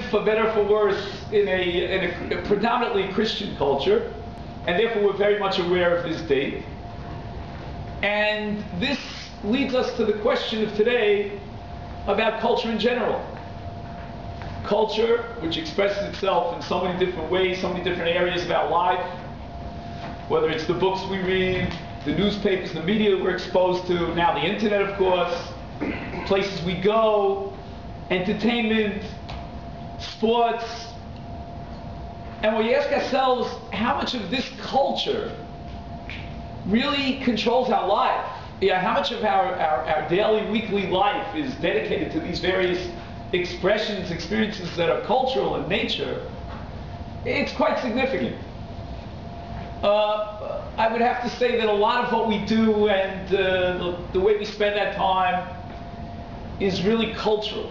live, for better or for worse, in a predominantly Christian culture, and therefore we're very much aware of this date. And this leads us to the question of today about culture in general. Culture, which expresses itself in so many different ways, so many different areas of our life, whether it's the books we read, the newspapers, the media we're exposed to, now the internet, of course, places we go, entertainment, sports. And we ask ourselves, how much of this culture really controls our life? How much of our daily, weekly life is dedicated to these various expressions, experiences that are cultural in nature? It's quite significant. I would have to say that a lot of what we do and the way we spend that time is really cultural.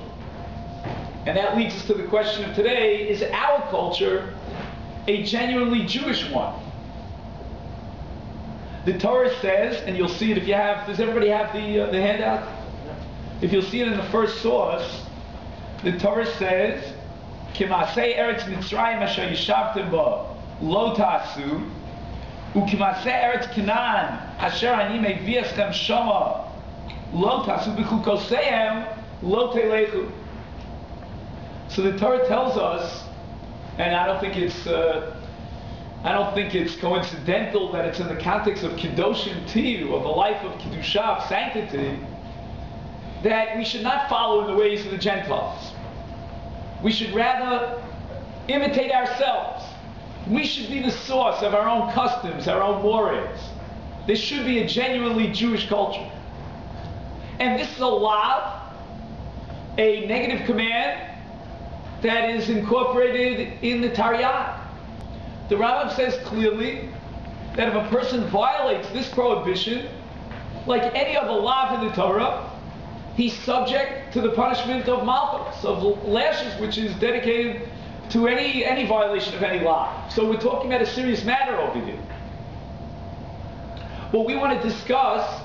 And that leads us to the question of today: is our culture a genuinely Jewish one? The Torah says, and you'll see it if you have, does everybody have the handout? If you'll see it in the first source, the Torah says, Kimasei Eretz Mitzrayim asher yishavtem bo lo ta'asu, u'kimasei Eretz Canaan asher ani mevi eschem shama lo ta'asu b'chukoseim lo telechu. So the Torah tells us, and I don't think it's coincidental that it's in the context of Kedoshim Tiyu, of a life of Kedusha, of sanctity, that we should not follow in the ways of the Gentiles. We should rather imitate ourselves. We should be the source of our own customs, our own mores. There should be a genuinely Jewish culture. And this is a law, a negative command, that is incorporated in the Torah. The Rambam says clearly that if a person violates this prohibition, like any other law in the Torah, he's subject to the punishment of malchus, of lashes, which is dedicated to any violation of any law. So we're talking about a serious matter over here. What we want to discuss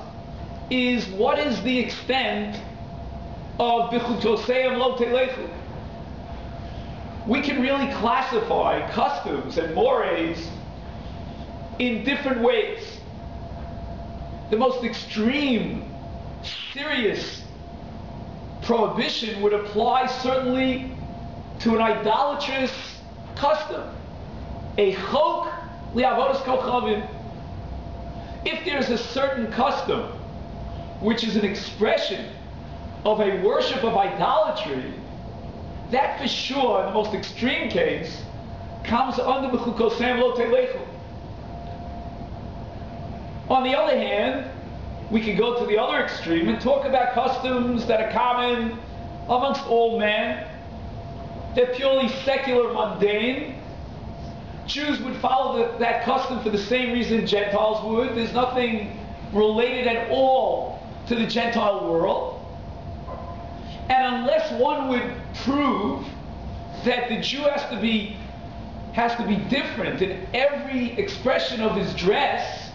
is what is the extent of bichutoseim lo telechu. We can really classify customs and mores in different ways. The most extreme, serious prohibition would apply certainly to an idolatrous custom, a chok li'avodas kochavim. If there's a certain custom which is an expression of a worship of idolatry, that for sure, in the most extreme case, comes under b'chukosem lo telechu. On the other hand, we can go to the other extreme and talk about customs that are common amongst all men. They're purely secular, mundane. Jews would follow that custom for the same reason Gentiles would. There's nothing related at all to the Gentile world. And unless one would prove that the Jew has to be different in every expression of his dress,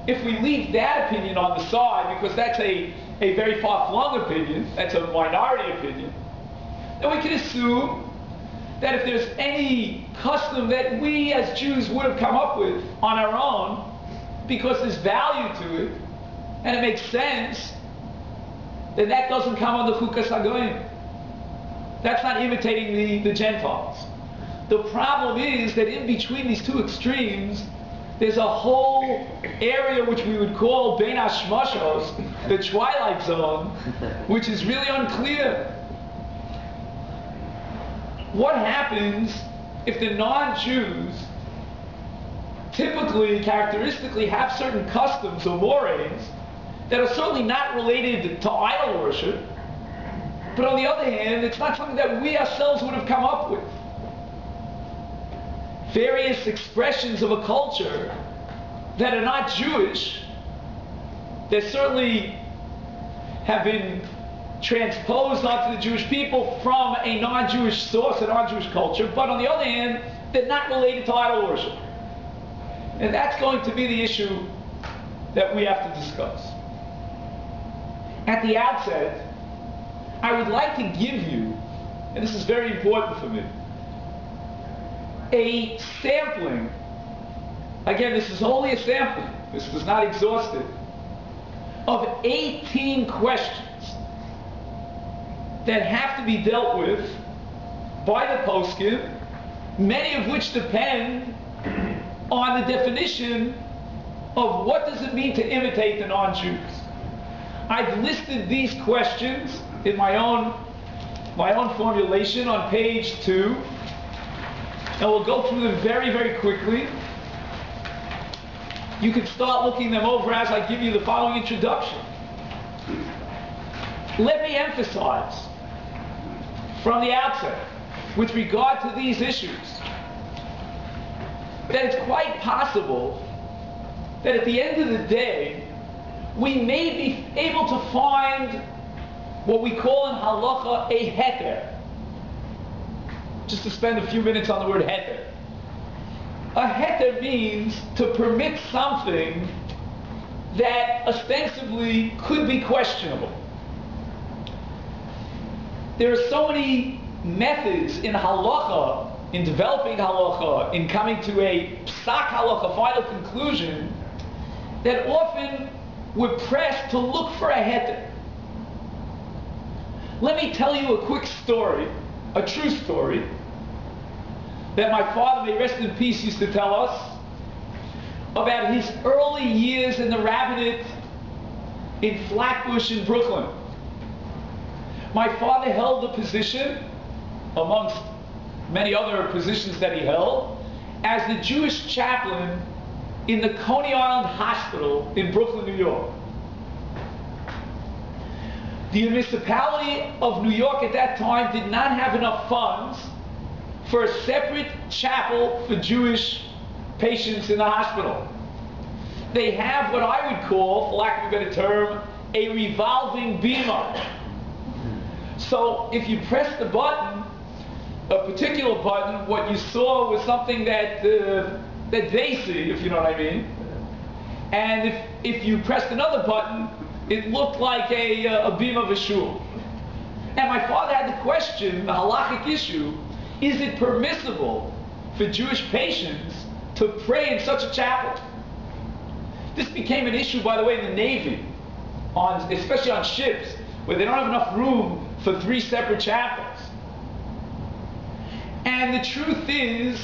if we leave that opinion on the side, because that's a very far-flung opinion, that's a minority opinion, then we can assume that if there's any custom that we as Jews would have come up with on our own, because there's value to it, and it makes sense, then that doesn't come under Chukas HaGoyim. That's not imitating the Gentiles. The problem is that in between these two extremes, there's a whole area which we would call Bein HaShmashos, the twilight zone, which is really unclear. What happens if the non-Jews typically, characteristically, have certain customs or mores that are certainly not related to idol worship, but on the other hand, it's not something that we ourselves would have come up with? Various expressions of a culture that are not Jewish, that certainly have been transposed onto the Jewish people from a non-Jewish source, a non-Jewish culture, but on the other hand, they're not related to idol worship. And that's going to be the issue that we have to discuss. At the outset, I would like to give you and this is very important for me, a sampling, again, this is only a sampling, this was not exhaustive, of 18 questions that have to be dealt with by the poskim, many of which depend on the definition of what does it mean to imitate the non-Jews. I've listed these questions in my own formulation on page 2, and we'll go through them very, very quickly. You can start looking them over as I give you the following introduction. Let me emphasize from the outset, with regard to these issues, that it's quite possible that at the end of the day, we may be able to find what we call in halacha a heter. Just to spend a few minutes on the word heter. A heter means to permit something that ostensibly could be questionable. There are so many methods in halacha, in developing halacha, in coming to a psak halacha, final conclusion, that often we're pressed to look for a heter. Let me tell you a quick story, a true story, that my father, may rest in peace, used to tell us about his early years in the rabbinate in Flatbush in Brooklyn. My father held the position, amongst many other positions that he held, as the Jewish chaplain in the Coney Island Hospital in Brooklyn, New York. The municipality of New York at that time did not have enough funds for a separate chapel for Jewish patients in the hospital. They have what I would call, for lack of a better term, a revolving bima. So if you press the button, a particular button, what you saw was something that they see, if you know what I mean. And if you pressed another button, it looked like a beam of a shul. And my father had the question, the halachic issue, is it permissible for Jewish patients to pray in such a chapel? This became an issue, by the way, in the Navy, especially on ships, where they don't have enough room for 3 separate chapels. And the truth is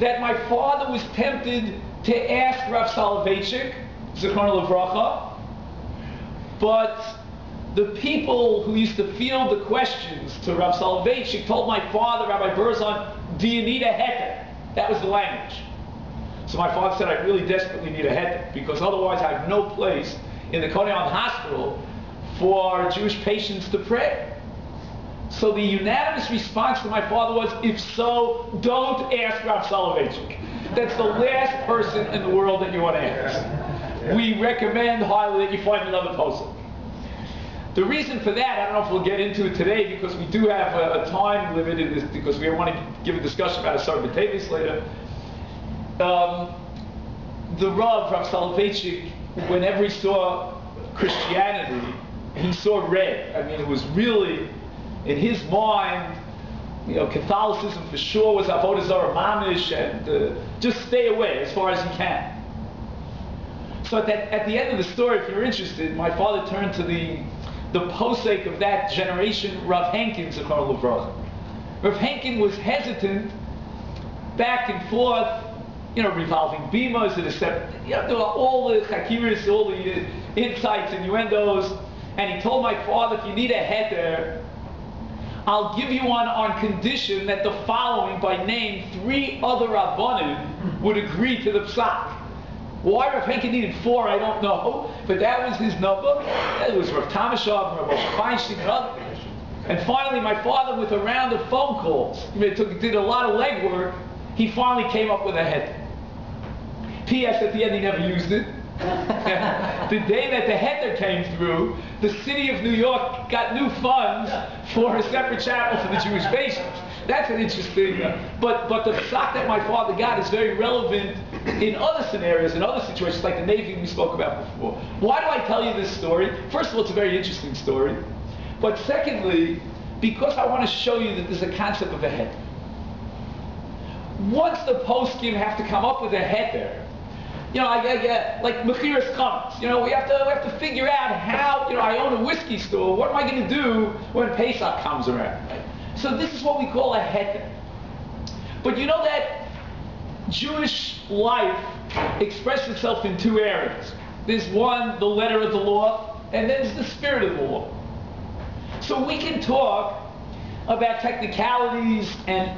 that my father was tempted to ask Rav Soloveitchik, Zichron Livracha, but the people who used to field the questions to Rav Soloveitchik told my father, Rabbi Berzon, do you need a heter? That was the language. So my father said, I really desperately need a heter, because otherwise I have no place in the Coney Island Hospital for Jewish patients to pray. So the unanimous response to my father was, if so, don't ask Rav Soloveitchik. That's the last person in the world that you want to ask. We recommend highly that you find another person. The reason for that, I don't know if we'll get into it today, because we do have a time limit in this, because we want to give a discussion about Asar B'Tevis later. The Rav Soloveitchik, whenever he saw Christianity, he saw red. I mean, it was really, in his mind, Catholicism for sure was Avodah Zarah Mamish, and just stay away as far as you can. So at the end of the story, if you're interested, my father turned to the posek of that generation, Rav Henkin, Zichron Livracha. Rav Henkin was hesitant, back and forth, revolving bimas, all the chakiris, all the insights, innuendos, and he told my father, if you need a heter, I'll give you one on condition that the following, by name, 3 other Rabbanim would agree to the psak. Why Rav Henkin needed 4, I don't know, but that was his number. It was Rav Tamashov, Rav Moshe Feinstein, and others. And finally, my father, with a round of phone calls, did a lot of legwork, he finally came up with a heter. P.S. at the end, he never used it. The day that the heter came through, the city of New York got new funds for a separate chapel for the Jewish patients. That's an interesting, but the psak that my father got is very relevant in other scenarios, in other situations, like the Navy we spoke about before. Why do I tell you this story? First of all, it's a very interesting story. But secondly, because I want to show you that there's a concept of a heter. Once the poskim have to come up with a heter, like mechiras chametz, we have to figure out how, I own a whiskey store, what am I going to do when Pesach comes around? Right? So this is what we call a heter. But you know that Jewish life expresses itself in two areas. There's one, the letter of the law, and then there's the spirit of the law. So we can talk about technicalities and,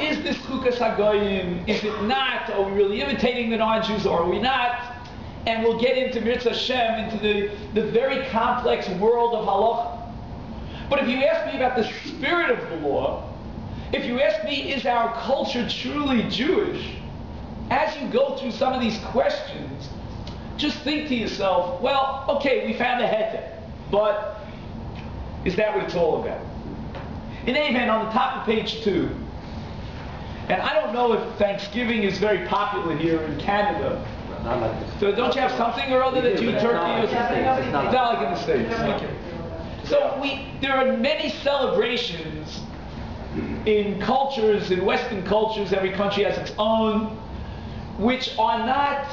is this chukas hagoyim? Is it not? Are we really imitating the non-Jews or are we not? And we'll get into Mirza Hashem, into the very complex world of halacha. But if you ask me about the spirit of the law, if you ask me, is our culture truly Jewish? As you go through some of these questions, just think to yourself, well, okay, we found a heter, but is that what it's all about? In any event, on the top of page 2, and I don't know if Thanksgiving is very popular here in Canada. So don't you have something or other that you eat turkey or something? It's not like in the States. Okay. So there are many celebrations in cultures, in Western cultures, every country has its own, which are not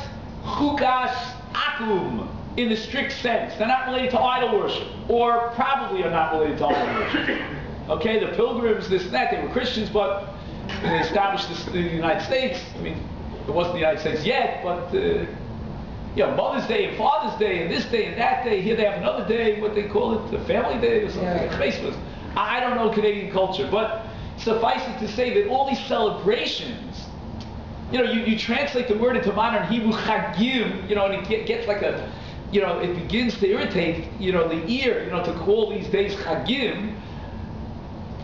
chukas akum in the strict sense. They're not related to idol worship, or probably are not related to idol worship. Okay, the Pilgrims, this and that, they were Christians, but they established this in the United States. I mean, it wasn't the United States yet, but Mother's Day and Father's Day and this day and that day. Here they have another day, what they call it, the Family Day or something. Yeah. I don't know Canadian culture, but suffice it to say that all these celebrations, you translate the word into modern Hebrew, chagim, and it gets like a, it begins to irritate, the ear, to call these days chagim.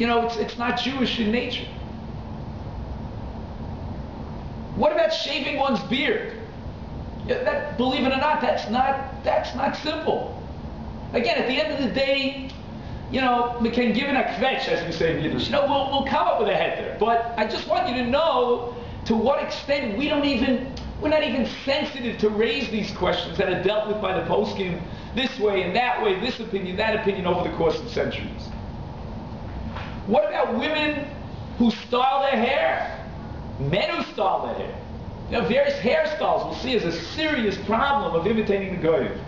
It's not Jewish in nature. What about shaving one's beard? That, believe it or not, that's not simple. Again, at the end of the day, we can give it a kvetch, as we say in Yiddish. We'll come up with a heter. But I just want you to know to what extent we're not even sensitive to raise these questions that are dealt with by the poskim this way and that way, this opinion, that opinion over the course of centuries. What about women who style their hair? Men who style their hair? Various hairstyles we'll see as a serious problem of imitating the goyim.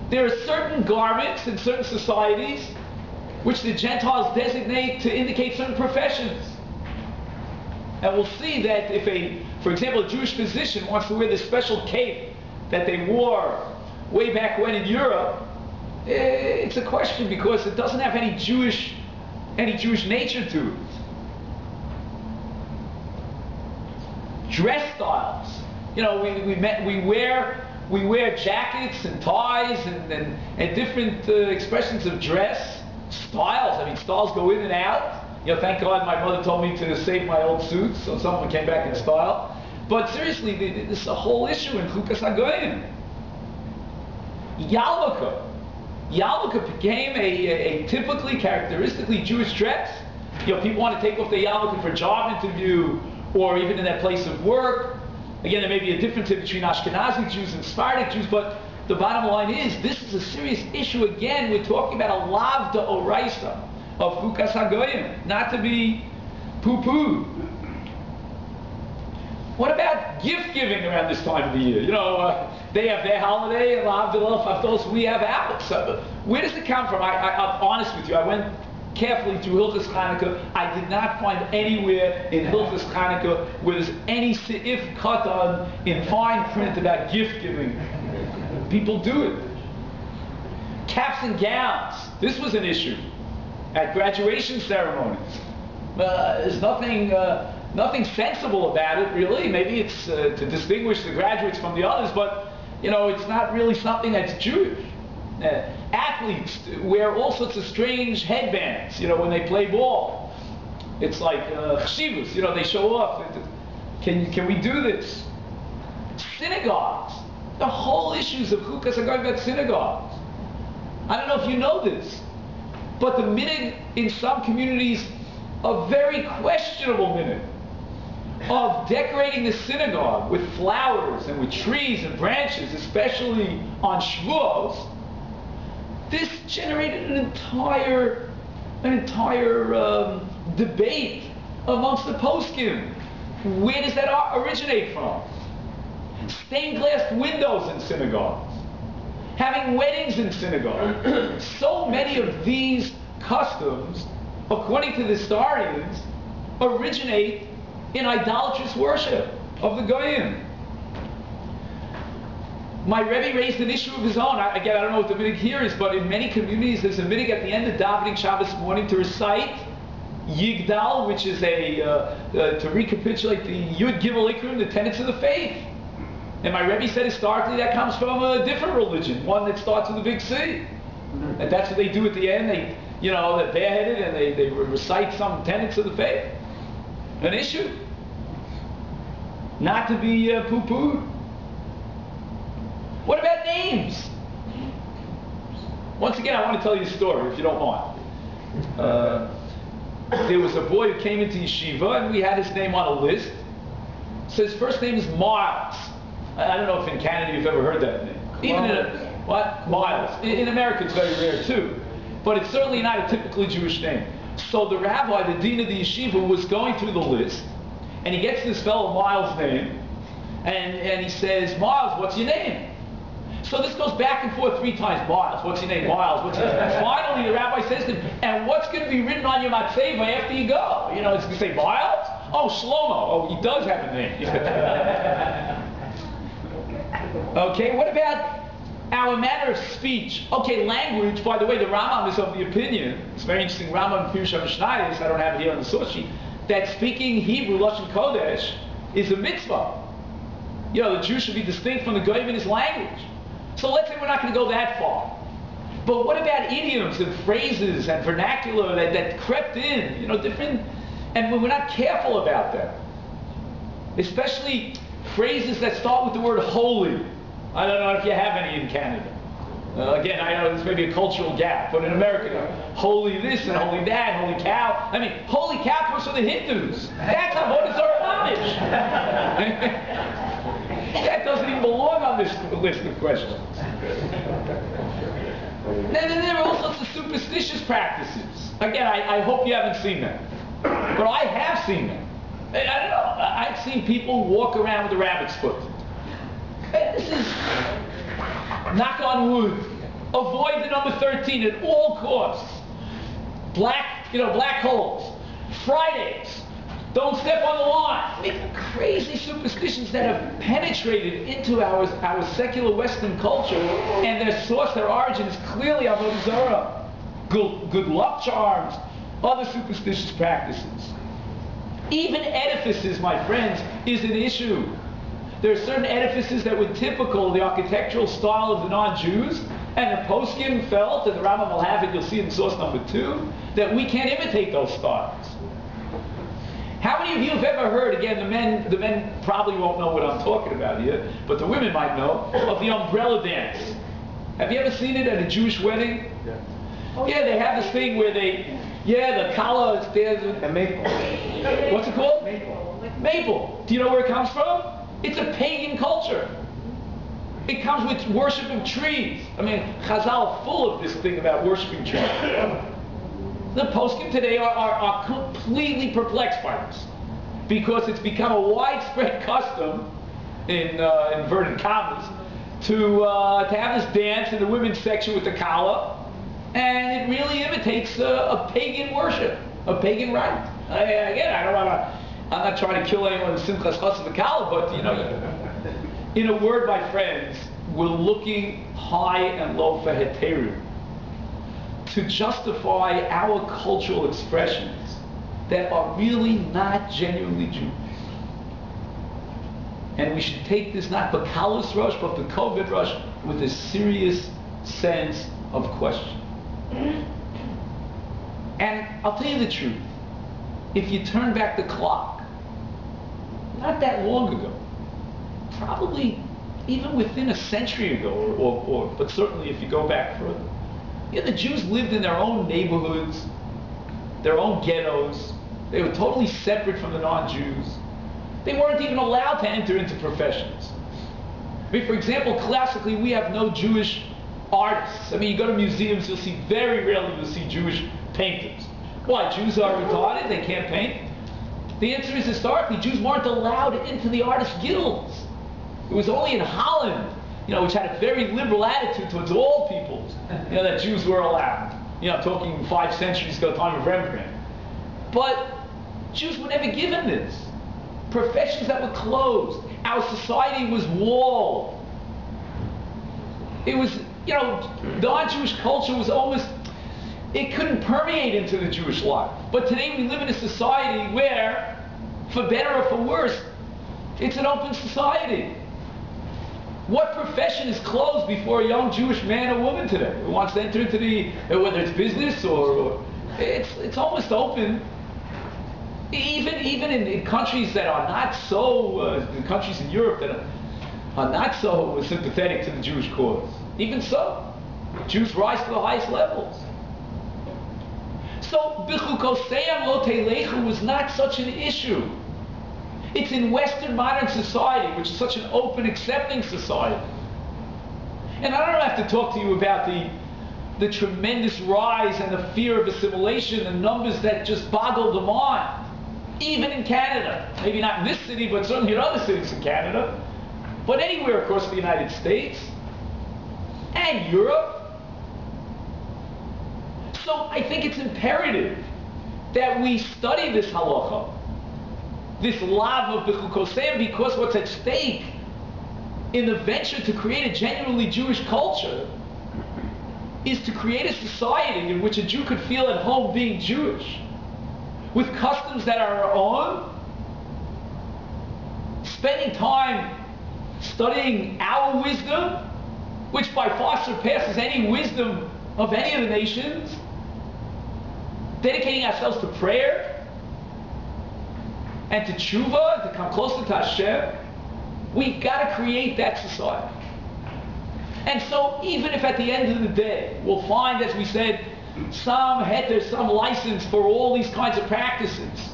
There are certain garments in certain societies which the Gentiles designate to indicate certain professions. And we'll see that if for example, a Jewish physician wants to wear this special cape that they wore way back when in Europe, it's a question because it doesn't have any Jewish nature to it. Dress styles. We wear jackets and ties and different expressions of dress. Styles. I mean, styles go in and out. Thank God my mother told me to save my old suits, so someone came back in style. But seriously, this is a whole issue in chukas hagoyim. Yarmulke. Yarmulke became a typically, characteristically Jewish dress. People want to take off their yarmulke for a job interview or even in their place of work. Again, there may be a difference between Ashkenazi Jews and Sephardic Jews, but the bottom line is this is a serious issue. Again, we're talking about a lav d'oraisa of chukas hagoyim, not to be poo-pooed. What about gift giving around this time of the year? They have their holiday, and l'havdil, we have ours. So where does it come from? I'm honest with you. I went carefully through Hilchos Chanukah. I did not find anywhere in Hilchos Chanukah where there's any seif katan in fine print about gift giving. People do it. Caps and gowns. This was an issue at graduation ceremonies. There's nothing sensible about it, really. Maybe it's to distinguish the graduates from the others, but it's not really something that's Jewish. Athletes wear all sorts of strange headbands, when they play ball. It's like chshivas, they show off. Can we do this? Synagogues. The whole issues of chukas are going about synagogues. I don't know if you know this, but the minute in some communities, a very questionable minute of decorating the synagogue with flowers and with trees and branches, especially on Shavuos, This generated an entire debate amongst the poskim. Where does that originate from? Stained glass windows in synagogues, having weddings in synagogues. So many of these customs, according to the historians, originate in idolatrous worship of the Goyim. My Rebbe raised an issue of his own. Again, I don't know what the minhag here is, but in many communities there's a minhag at the end of davening Shabbos morning to recite Yigdal, which is to recapitulate the Yud Gimel Ikrim, the tenets of the faith. And my Rebbe said historically that comes from a different religion, one that starts with a big C. And that's what they do at the end. They're bareheaded and they recite some tenets of the faith. An issue. Not to be poo-pooed. What about names? Once again, I want to tell you a story, if you don't mind. There was a boy who came into Yeshiva, and we had his name on a list. So his first name is Miles. I don't know if in Canada you've ever heard that name. Even Miles. In America it's very rare too. But it's certainly not a typically Jewish name. So the rabbi, the dean of the yeshiva, was going through the list, and he gets this fellow Miles' name, and he says, Miles, what's your name? So this goes back and forth 3 times. Miles, what's your name? Miles, what's your name? And finally the rabbi says to him, and what's going to be written on your matzeva after you go? It's going to say Miles? Oh, Shlomo. Oh, he does have a name. Okay, what about our manner of speech? Okay, language, by the way, the Rambam is of the opinion, it's very interesting, Rambam Pirush HaMishnayos, I don't have it here on the source sheet, that speaking Hebrew, Lashon Kodesh, is a mitzvah. The Jew should be distinct from the Goyim in his language. So let's say we're not going to go that far. But what about idioms and phrases and vernacular that crept in, different, and when we're not careful about them, especially phrases that start with the word holy. I don't know if you have any in Canada. Again, I know this may be a cultural gap, but in America, holy this and holy that, holy cow. I mean, holy cow was for the Hindus. That's Avodah Zarah Mamish. That doesn't even belong on this list of questions. Then there are all sorts of superstitious practices. Again, I hope you haven't seen them. But I have seen them. I don't know. I've seen people walk around with a rabbit's foot. This is, knock on wood, avoid the number 13 at all costs. Black holes. Fridays, don't step on the line. Crazy superstitions that have penetrated into our secular Western culture, and their origin is clearly Avodah Zarah. Good luck charms, other superstitious practices. Even edifices, my friends, is an issue. There are certain edifices that were typical of the architectural style of the non-Jews, and the poskim felt, and the Rambam will have it, you'll see in source number 2, that we can't imitate those styles. How many of you have ever heard, again, the men probably won't know what I'm talking about here, but the women might know, of the umbrella dance? Have you ever seen it at a Jewish wedding? Yeah. Yeah, they have this thing where the kala is there. A maple. What's it called? Maple. Maple. Do you know where it comes from? It's a pagan culture. It comes with worship of trees. I mean, Chazal are full of this thing about worshiping trees. The poskim today are completely perplexed by this, because it's become a widespread custom, in inverted commas, to have this dance in the women's section with the kala, and it really imitates a pagan worship, a pagan rite. I'm not trying to kill anyone in Simchas Chas v'Kala, but in a word, my friends, we're looking high and low for heterim to justify our cultural expressions that are really not genuinely Jewish. And we should take this not b'kalus rush, but b'koved rush, with a serious sense of question. And I'll tell you the truth. If you turn back the clock, not that long ago, probably even within a century ago, but certainly if you go back further, the Jews lived in their own neighborhoods, their own ghettos. They were totally separate from the non-Jews. They weren't even allowed to enter into professions. I mean, for example, classically, we have no Jewish artists. I mean, you go to museums, you'll see, very rarely you'll see Jewish painters. Why? Jews are retarded, they can't paint? The answer is, historically, Jews weren't allowed into the artist guilds. It was only in Holland, which had a very liberal attitude towards all peoples, that Jews were allowed. I'm talking 5 centuries ago, time of Rembrandt. But Jews were never given this. Professions that were closed. Our society was walled. It was, non-Jewish culture was almost, it couldn't permeate into the Jewish life. But today we live in a society where, for better or for worse, it's an open society. What profession is closed before a young Jewish man or woman today who wants to enter into whether it's business or it's almost open. Even in countries that are not so, countries in Europe that are not so sympathetic to the Jewish cause. Even so, Jews rise to the highest levels. So, B'chukoseim lo telechu was not such an issue. It's in Western modern society, which is such an open, accepting society. And I don't have to talk to you about the tremendous rise and the fear of assimilation and numbers that just boggle the mind. Even in Canada. Maybe not in this city, but certainly in other cities in Canada. But anywhere across the United States and Europe. So I think it's imperative that we study this halacha, this lav of b'chukoseim, because what's at stake in the venture to create a genuinely Jewish culture is to create a society in which a Jew could feel at home being Jewish, with customs that are our own, spending time studying our wisdom, which by far surpasses any wisdom of any of the nations, dedicating ourselves to prayer and to tshuva, to come closer to Hashem. We've got to create that society. And so even if at the end of the day we'll find, as we said, some heter, some license for all these kinds of practices,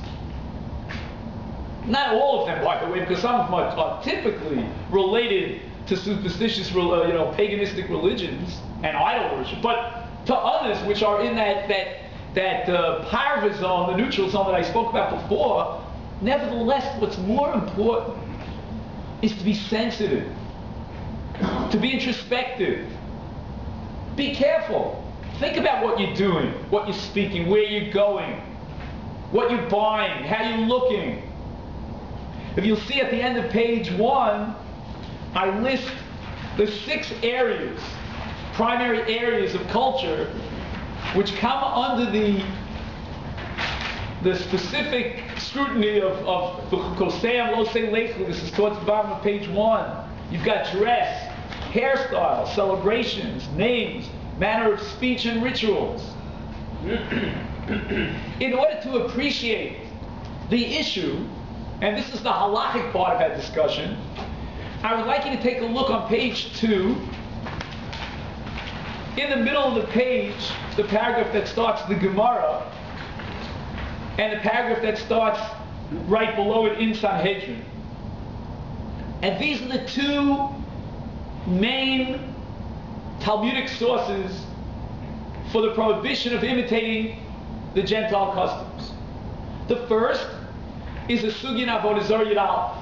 not all of them, by the way, because some of them are typically related to superstitious, paganistic religions and idol worship, but to others which are in that parva zone, the neutral zone that I spoke about before. Nevertheless, what's more important is to be sensitive, to be introspective. Be careful. Think about what you're doing, what you're speaking, where you're going, what you're buying, how you're looking. If you'll see at the end of page 1, I list the 6 areas, primary areas of culture, which come under the specific scrutiny of B'chukoseim lo telechu. This is towards the bottom of page 1. You've got dress, hairstyle, celebrations, names, manner of speech, and rituals. In order to appreciate the issue, and this is the halachic part of that discussion, I would like you to take a look on page 2. In the middle of the page, the paragraph that starts the Gemara, and the paragraph that starts right below it in Sanhedrin. And these are the 2 main Talmudic sources for the prohibition of imitating the Gentile customs. The first is a sugya in Avodah Zarah Yud Aleph.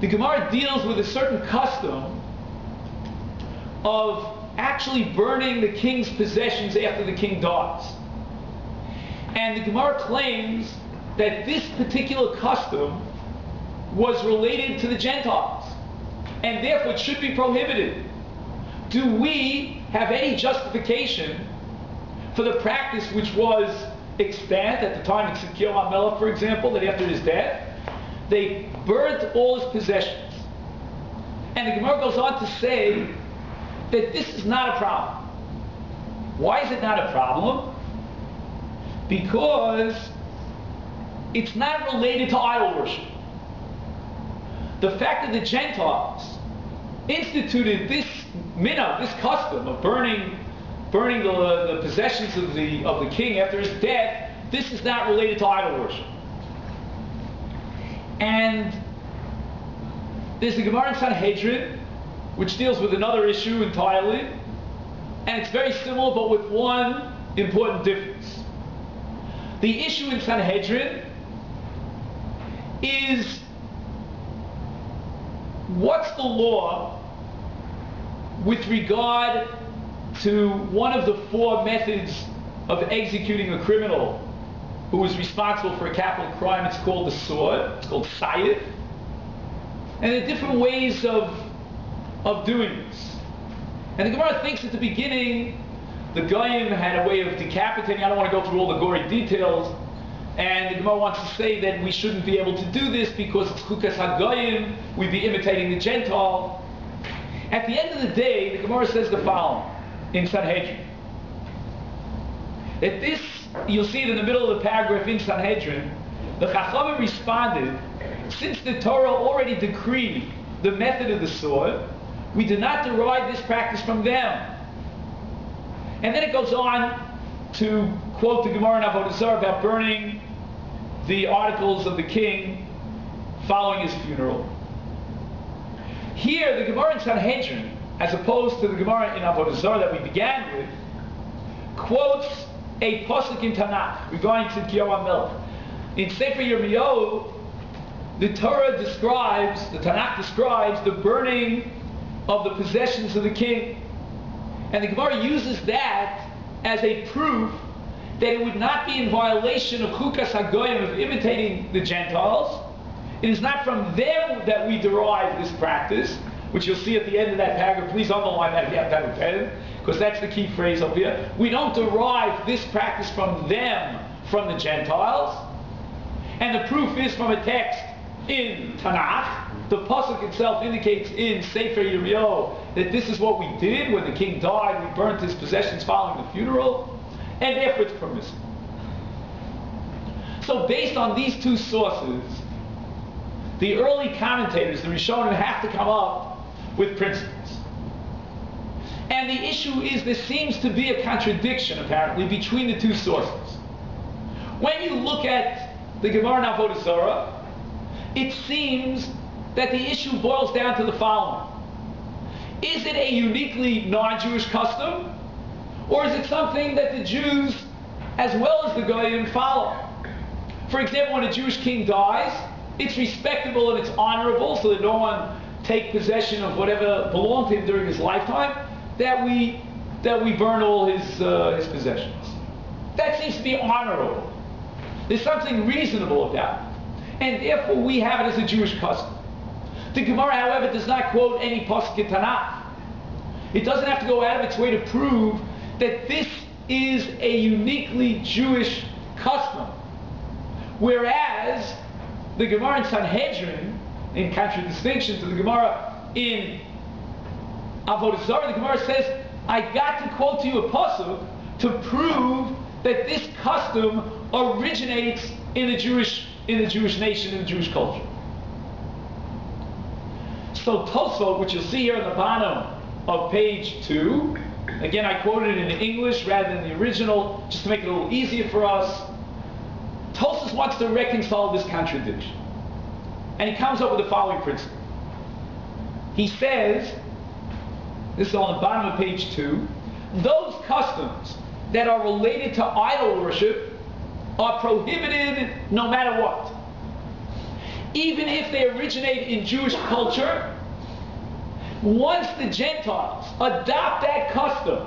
The Gemara deals with a certain custom of actually burning the king's possessions after the king dies. And the Gemara claims that this particular custom was related to the Gentiles, and therefore it should be prohibited. Do we have any justification for the practice which was extant at the time of Tzidkiyahu HaMelech, for example, that after his death, they burnt all his possessions? And the Gemara goes on to say that this is not a problem. Why is it not a problem? Because it's not related to idol worship. The fact that the Gentiles instituted this minhag, this custom of burning the possessions of the king after his death, this is not related to idol worship. And there's the Gemara in Sanhedrin, which deals with another issue entirely, and it's very similar, but with one important difference. The issue in Sanhedrin is, what's the law with regard to one of the four methods of executing a criminal who is responsible for a capital crime? It's called the sword. It's called sayif. And there are different ways of doing this. And the Gemara thinks at the beginning the Goyim had a way of decapitating. I don't want to go through all the gory details. And the Gemara wants to say that we shouldn't be able to do this because it's chukas hagoyim. We'd be imitating the Gentile. At the end of the day, the Gemara says the following in Sanhedrin. That this, you'll see it in the middle of the paragraph in Sanhedrin, the Chachamim responded, since the Torah already decreed the method of the sword, we do not derive this practice from them. And then it goes on to quote the Gemara in Avodah Zarah about burning the articles of the king following his funeral. Here, the Gemara in Sanhedrin, as opposed to the Gemara in Avodah Zarah that we began with, quotes a pasuk in Tanakh regarding Tzidkiyahu HaMelech. In Sefer Yirmiyahu, the Torah describes, the Tanakh describes the burning of the possessions of the king. And the Gemara uses that as a proof that it would not be in violation of chukas hagoyim, of imitating the Gentiles. It is not from them that we derive this practice, which you'll see at the end of that paragraph. Please underline that if you have that with pen, because that's the key phrase over here. We don't derive this practice from them, from the Gentiles. And the proof is from a text in Tanakh. The pasuk itself indicates in Sefer Yirmiyahu that this is what we did when the king died. We burnt his possessions following the funeral, and therefore it's permissible. So based on these two sources, the early commentators, the Rishonim, have to come up with principles. And the issue is, there seems to be a contradiction apparently between the two sources. When you look at the Gemara in Avodah Zarah, it seems that the issue boils down to the following. Is it a uniquely non-Jewish custom? Or is it something that the Jews, as well as the Goyim, follow? For example, when a Jewish king dies, it's respectable and it's honorable, so that no one take possession of whatever belonged to him during his lifetime, that we burn all his possessions. That seems to be honorable. There's something reasonable about it. And therefore we have it as a Jewish custom. The Gemara, however, does not quote any pasuk in Tanakh. It doesn't have to go out of its way to prove that this is a uniquely Jewish custom. Whereas the Gemara in Sanhedrin, in contradistinction to the Gemara in Avodah Zarah, the Gemara says, I got to quote to you a pasuk to prove that this custom originates in the Jewish nation, in the Jewish culture. So Tosfot, which you'll see here on the bottom of page 2, again I quoted it in English rather than the original, just to make it a little easier for us. Tosfot wants to reconcile this contradiction. And he comes up with the following principle. He says, this is on the bottom of page 2, those customs that are related to idol worship are prohibited no matter what. Even if they originate in Jewish culture, once the Gentiles adopt that custom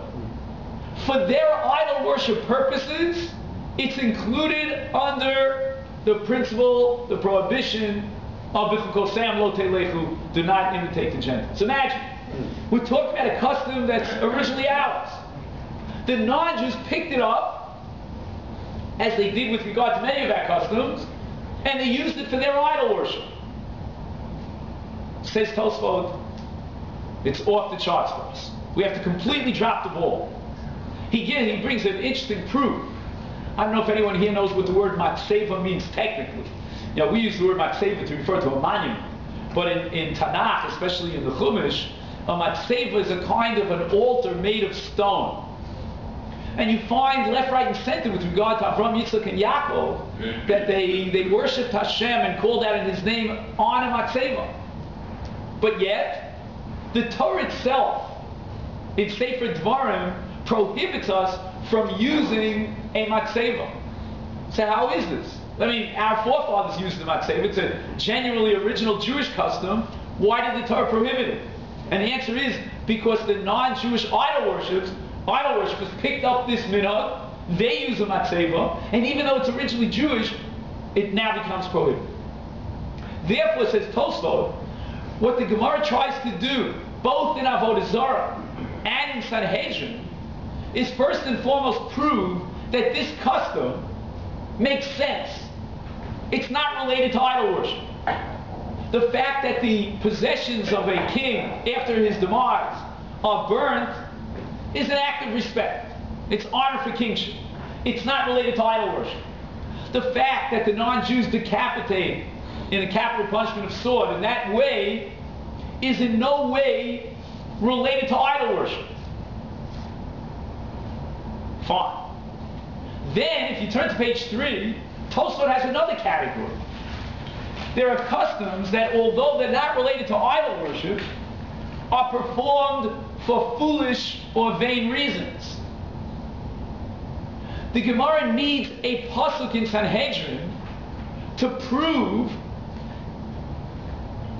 for their idol worship purposes, it's included under the principle, the prohibition of B'chukosam lo telechu, do not imitate the Gentiles. Imagine, we're talking about a custom that's originally ours. The non-Jews picked it up, as they did with regard to many of our customs, and they used it for their idol worship. Says Tosfot, it's off the charts for us. We have to completely drop the ball. He brings an interesting proof. I don't know if anyone here knows what the word matseva means technically. You know, we use the word matseva to refer to a monument. But in Tanakh, especially in the Chumash, a matseva is a kind of an altar made of stone. And you find left, right, and center with regard to Avraham, Yitzchak, and Yaakov that they worshipped Hashem and called out in His name on a matzeva. But yet, the Torah itself, in Sefer Dvarim, prohibits us from using a matzeva. So how is this? I mean, our forefathers used the matzeva. It's a genuinely original Jewish custom. Why did the Torah prohibit it? And the answer is because the non-Jewish idol worshippers picked up this minhag. They use a matzeva, and even though it's originally Jewish, it now becomes prohibited. Therefore, says Tosfot, what the Gemara tries to do, both in Avodah Zarah and in Sanhedrin, is first and foremost prove that this custom makes sense. It's not related to idol worship. The fact that the possessions of a king after his demise are burnt is an act of respect. It's honor for kingship. It's not related to idol worship. The fact that the non-Jews decapitate in a capital punishment of sword in that way is in no way related to idol worship. Fine. Then, if you turn to page 3, Tosfot has another category. There are customs that, although they're not related to idol worship, are performed for foolish or vain reasons. The Gemara needs a pasuk in Sanhedrin to prove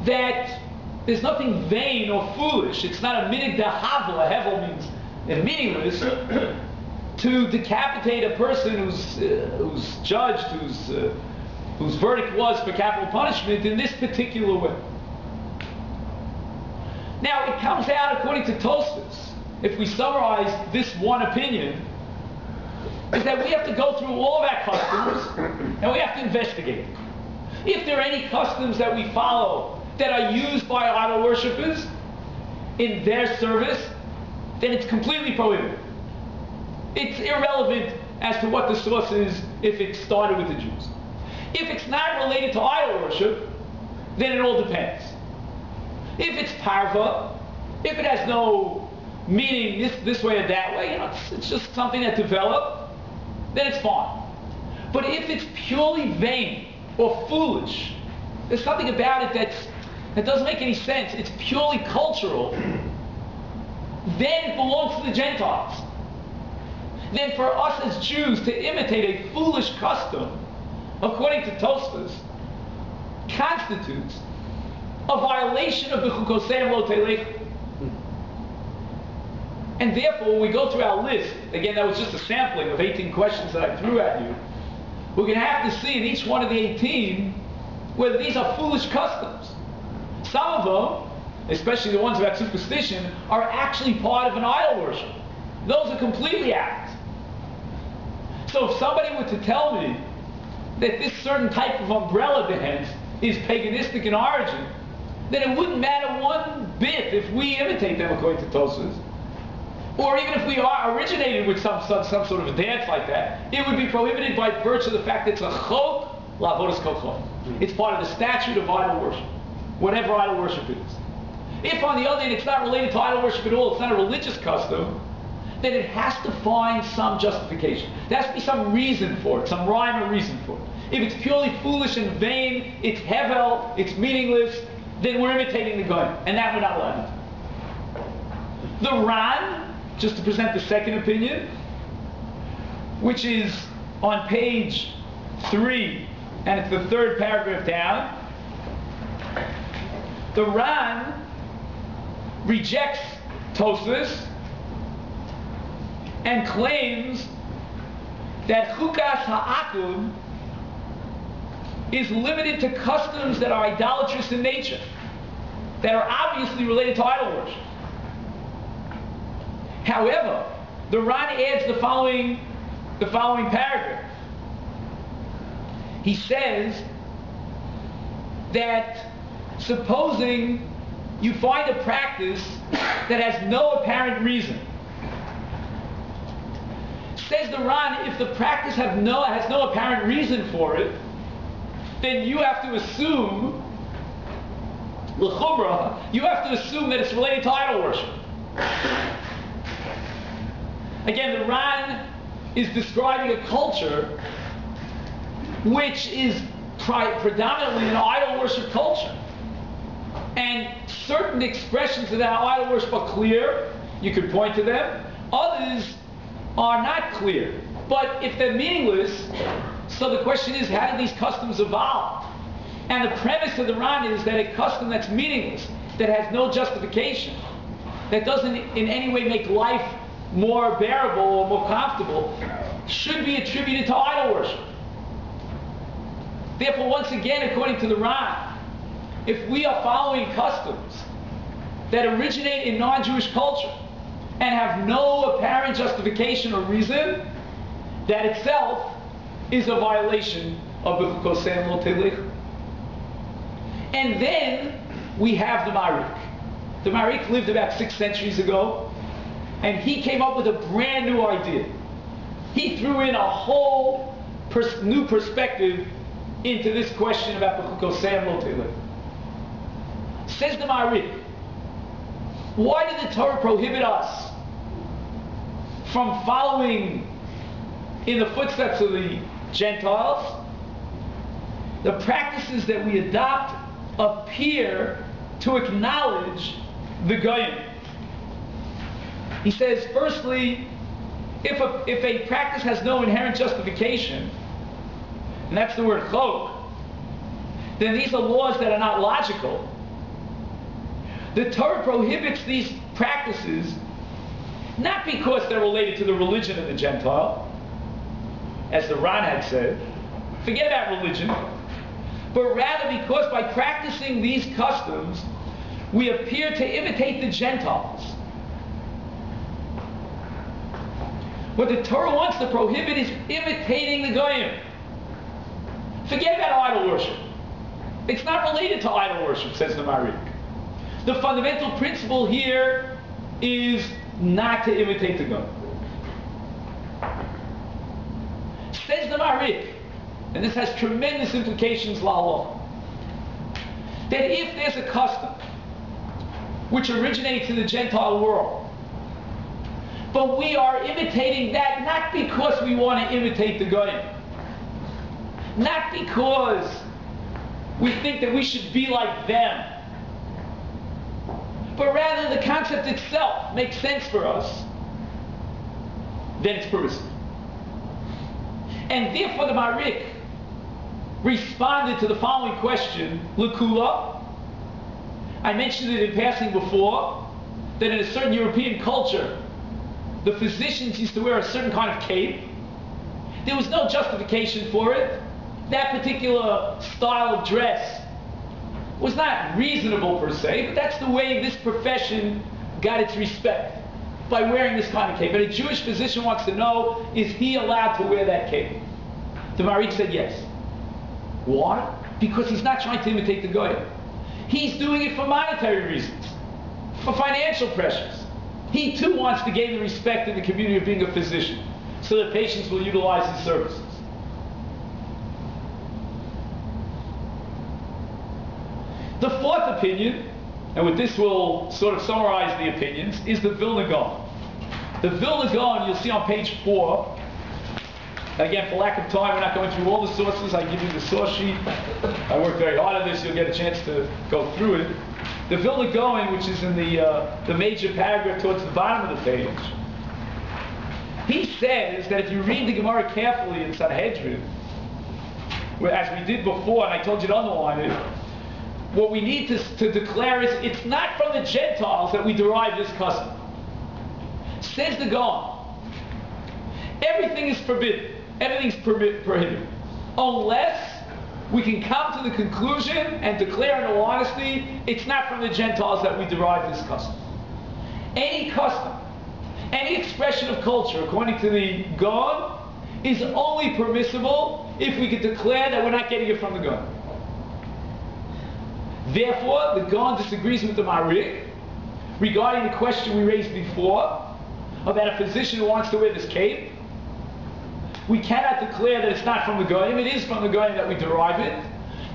that there's nothing vain or foolish. It's not a minig de havel. Hevel means meaningless. To decapitate a person who's judged, whose verdict was for capital punishment in this particular way. Now, it comes out, according to Tosfos, if we summarize this one opinion, is that we have to go through all of our customs and we have to investigate. If there are any customs that we follow that are used by idol worshippers in their service, then it's completely prohibited. It's irrelevant as to what the source is if it started with the Jews. If it's not related to idol worship, then it all depends. If it's parva, if it has no meaning this way or that way, it's just something that developed, then it's fine. But if it's purely vain or foolish, there's something about it that doesn't make any sense, it's purely cultural, then it belongs to the Gentiles. Then for us as Jews to imitate a foolish custom, according to Tosfos, constitutes a violation of the Chukoseim Lo Telech. And therefore, when we go through our list, again, that was just a sampling of 18 questions that I threw at you, we're going to have to see in each one of the 18 whether these are foolish customs. Some of them, especially the ones about superstition, are actually part of an idol worship. Those are completely out. So if somebody were to tell me that this certain type of umbrella dance is paganistic in origin, then it wouldn't matter one bit if we imitate them according to Tosfos. Or even if we are originated with some sort of a dance like that, it would be prohibited by virtue of the fact that it's a chok la'avodas kochon. It's part of the statute of idol worship, whatever idol worship is. If on the other hand it's not related to idol worship at all, it's not a religious custom, then it has to find some justification. There has to be some reason for it, some rhyme or reason for it. If it's purely foolish and vain, it's hevel, it's meaningless, then we're imitating the Goyim, and that we're not allowed to do. The Ran, just to present the second opinion, which is on page 3, and it's the third paragraph down, the Ran rejects Tosfos and claims that Chukas Ha'akum is limited to customs that are idolatrous in nature, that are obviously related to idol worship. However, the Ran adds the following paragraph. He says that supposing you find a practice that has no apparent reason, says the Ran, if the practice has no apparent reason for it, then you have to assume, l'chumrah, you have to assume that it's related to idol worship. Again, the Ran is describing a culture which is predominantly an idol worship culture. And certain expressions of that idol worship are clear, you could point to them. Others are not clear. But if they're meaningless, so the question is, how did these customs evolve? And the premise of the Ran is that a custom that's meaningless, that has no justification, that doesn't in any way make life more bearable or more comfortable, should be attributed to idol worship. Therefore, once again, according to the Ran, if we are following customs that originate in non-Jewish culture and have no apparent justification or reason, that itself is a violation of the Chukosei Lo Telech. And then we have the Marik. The Marik lived about 6 centuries ago, and he came up with a brand new idea. He threw in a whole new perspective into this question about the Chukosei Lo Telech. Says the Marik, why did the Torah prohibit us from following in the footsteps of the Gentiles? The practices that we adopt appear to acknowledge the Goyim. He says, firstly, if a practice has no inherent justification, and that's the word chok, then these are laws that are not logical. The Torah prohibits these practices not because they're related to the religion of the Gentile, as the Ran had said, forget about religion, but rather because by practicing these customs, we appear to imitate the Gentiles. What the Torah wants to prohibit is imitating the Goyim. Forget about idol worship. It's not related to idol worship, says the Marik. The fundamental principle here is not to imitate the Goyim. Says the Marik, and this has tremendous implications la, that if there's a custom which originates in the Gentile world, but we are imitating that not because we want to imitate the Goyim, not because we think that we should be like them, but rather the concept itself makes sense for us, then it's permissible. And therefore the Marik responded to the following question, L'Kula. I mentioned it in passing before, that in a certain European culture, the physicians used to wear a certain kind of cape. There was no justification for it. That particular style of dress was not reasonable per se, but that's the way this profession got its respect, by wearing this kind of cape. And a Jewish physician wants to know, is he allowed to wear that cape? The Marik said yes. Why? Because he's not trying to imitate the Goyim. He's doing it for monetary reasons, for financial pressures. He too wants to gain the respect in the community of being a physician, so that patients will utilize his services. The fourth opinion, and with this we'll sort of summarize the opinions, is the Vilna Gaon. The Vilna Gaon, you'll see on page 4. Again, for lack of time, we're not going through all the sources. I give you the source sheet. I worked very hard on this. You'll get a chance to go through it. The Vilna Gaon, which is in the major paragraph towards the bottom of the page, he says that if you read the Gemara carefully in Sanhedrin, as we did before, and I told you to underline it, what we need to declare is it's not from the Gentiles that we derive this custom. Says the Gaon, everything is forbidden. Everything's prohibited. Unless we can come to the conclusion and declare in all honesty, it's not from the Gentiles that we derive this custom. Any custom, any expression of culture, according to the Gaon, is only permissible if we can declare that we're not getting it from the Gaon. Therefore, the Gaon disagrees with the Marik regarding the question we raised before about a physician who wants to wear this cape. We cannot declare that it's not from the Goyim. It is from the Goyim that we derive it.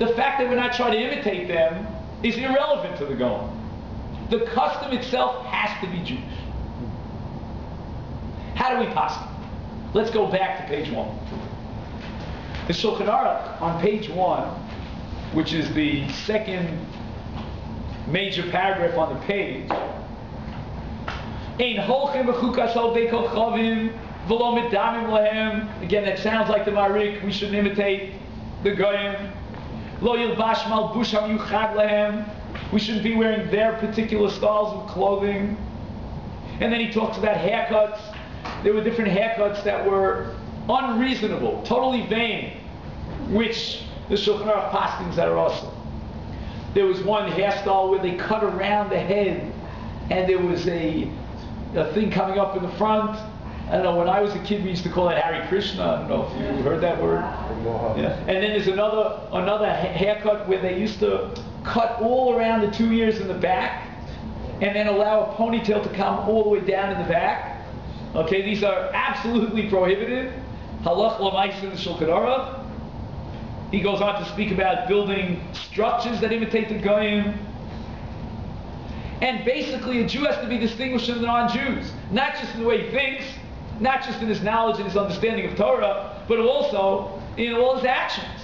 The fact that we're not trying to imitate them is irrelevant to the Goyim. The custom itself has to be Jewish. How do we possibly? Let's go back to page 1. The Shulchan Aruch on page 1, which is the second major paragraph on the page, Ein holchem b'chukas al vei kochavim V'lo midamim lehem. Again, that sounds like the Marik. We shouldn't imitate the Goyim. Lo yilbash malbush hamiyuchad lehem. We shouldn't be wearing their particular styles of clothing. And then he talks about haircuts. There were different haircuts that were unreasonable, totally vain, which the Shulchan Aruch paskins that are also. There was one hairstyle where they cut around the head, and there was a thing coming up in the front. I don't know, when I was a kid we used to call it Hare Krishna. I don't know if you heard that word. Yeah. And then there's another haircut where they used to cut all around the 2 ears in the back, and then allow a ponytail to come all the way down in the back. Okay, these are absolutely prohibited. Halach l'maisa in the Shulchan Aruch. He goes on to speak about building structures that imitate the Goyim. And basically a Jew has to be distinguished from the non-Jews. Not just in the way he thinks, not just in his knowledge and his understanding of Torah, but also in all his actions.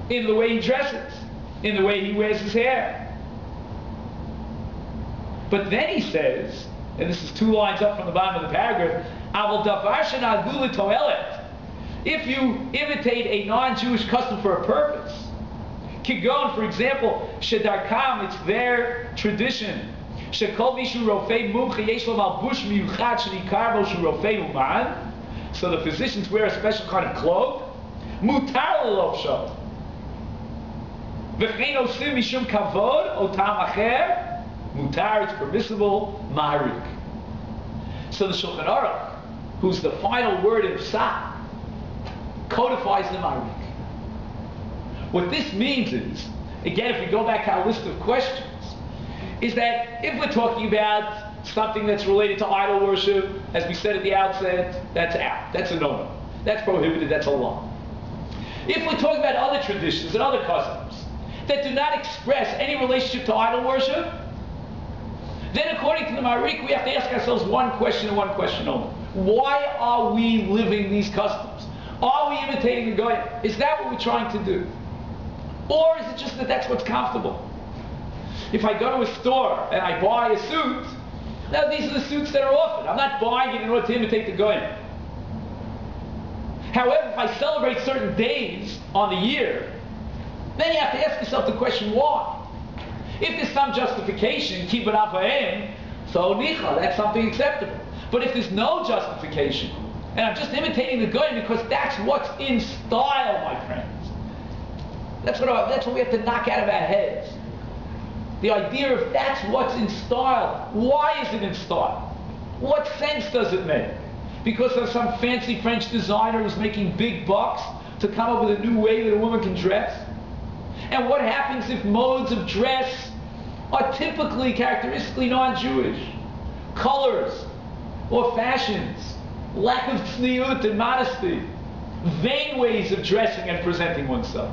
In the way he dresses, in the way he wears his hair. But then he says, and this is 2 lines up from the bottom of the paragraph, Aval davar shenagdu l'toelet. If you imitate a non-Jewish custom for a purpose, Kigon, for example, shedarkam, it's their tradition. Shekol mishu rofei mumche yesh lo malbush miyuchad shenikar bo shu rofei uman. So the physicians wear a special kind of cloak. Mutar l'lofsho. V'chein osim mishum kavod otam acher. Mutar, it's permissible. Maharik. So the Shulchan Aruch, who's the final word in Psak, codifies the Maharik. What this means is, again, if we go back to our list of questions, is that if we're talking about something that's related to idol worship, as we said at the outset, that's out. That's a no-no. That's prohibited. That's a law. If we're talking about other traditions and other customs that do not express any relationship to idol worship, then according to the Maharik, we have to ask ourselves one question and one question only. Why are we living these customs? Are we imitating the Goyim? Is that what we're trying to do? Or is it just that that's what's comfortable? If I go to a store and I buy a suit, now these are the suits that are offered. I'm not buying it in order to imitate the Goyim. However, if I celebrate certain days on the year, then you have to ask yourself the question, why? If there's some justification, keep it up so nicha, that's something acceptable. But if there's no justification, and I'm just imitating the Goyim because that's what's in style, my friends. That's what we have to knock out of our heads. The idea of that's what's in style. Why is it in style? What sense does it make? Because of some fancy French designer who's making big bucks to come up with a new way that a woman can dress? And what happens if modes of dress are typically, characteristically non-Jewish? Colors or fashions, lack of tzniut and modesty, vain ways of dressing and presenting oneself.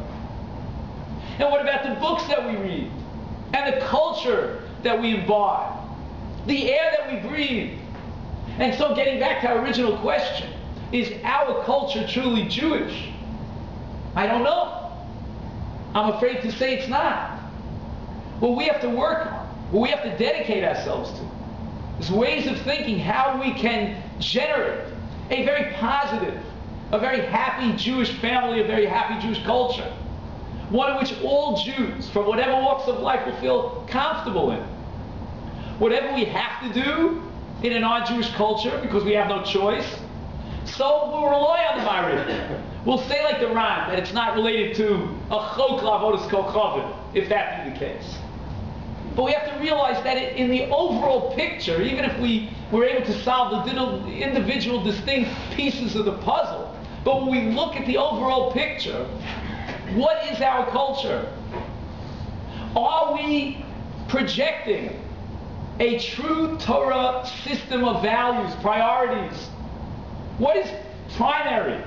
And what about the books that we read? And the culture that we imbibe? The air that we breathe? And so getting back to our original question, is our culture truly Jewish? I don't know. I'm afraid to say it's not. What we have to work on, what we have to dedicate ourselves to, is ways of thinking how we can generate a very positive, a very happy Jewish family, a very happy Jewish culture. One in which all Jews, from whatever walks of life, will feel comfortable in. Whatever we have to do in a non-Jewish culture, because we have no choice, so we'll rely on the Maharik. We'll say like the Ran, that it's not related to a chok la'avodas kol chavod, if that be the case. But we have to realize that in the overall picture, even if we were able to solve the individual distinct pieces of the puzzle, but when we look at the overall picture, what is our culture? Are we projecting a true Torah system of values, priorities? What is primary?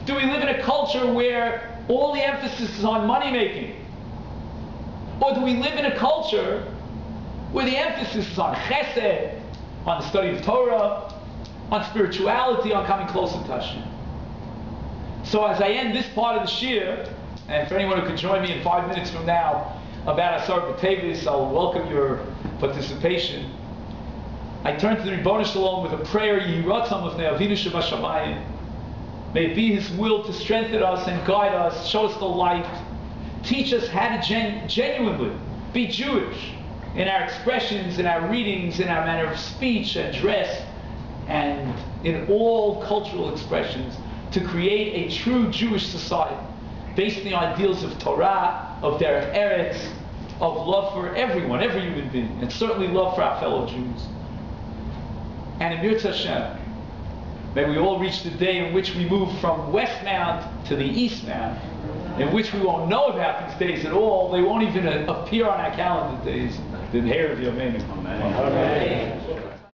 Do we live in a culture where all the emphasis is on money making? Or do we live in a culture where the emphasis is on chesed, on the study of Torah, on spirituality, on coming closer to Hashem? So as I end this part of the shiur, and for anyone who can join me in 5 minutes from now about Asar B'Tevis, I'll welcome your participation. I turn to the Ribono Shalom with a prayer, Yehi Ratzon L'fnei Avinu Shebashamayim. May it be His will to strengthen us and guide us, show us the light, teach us how to genuinely be Jewish in our expressions, in our readings, in our manner of speech and dress, and in all cultural expressions, to create a true Jewish society based on the ideals of Torah, of Derech Eretz, of love for everyone, every human being, and certainly love for our fellow Jews. And in Mirz Hashem, may we all reach the day in which we move from Westmount to the Eastmount, in which we won't know about these days at all. They won't even appear on our calendar days. The Hair of Yomeinu. Amen.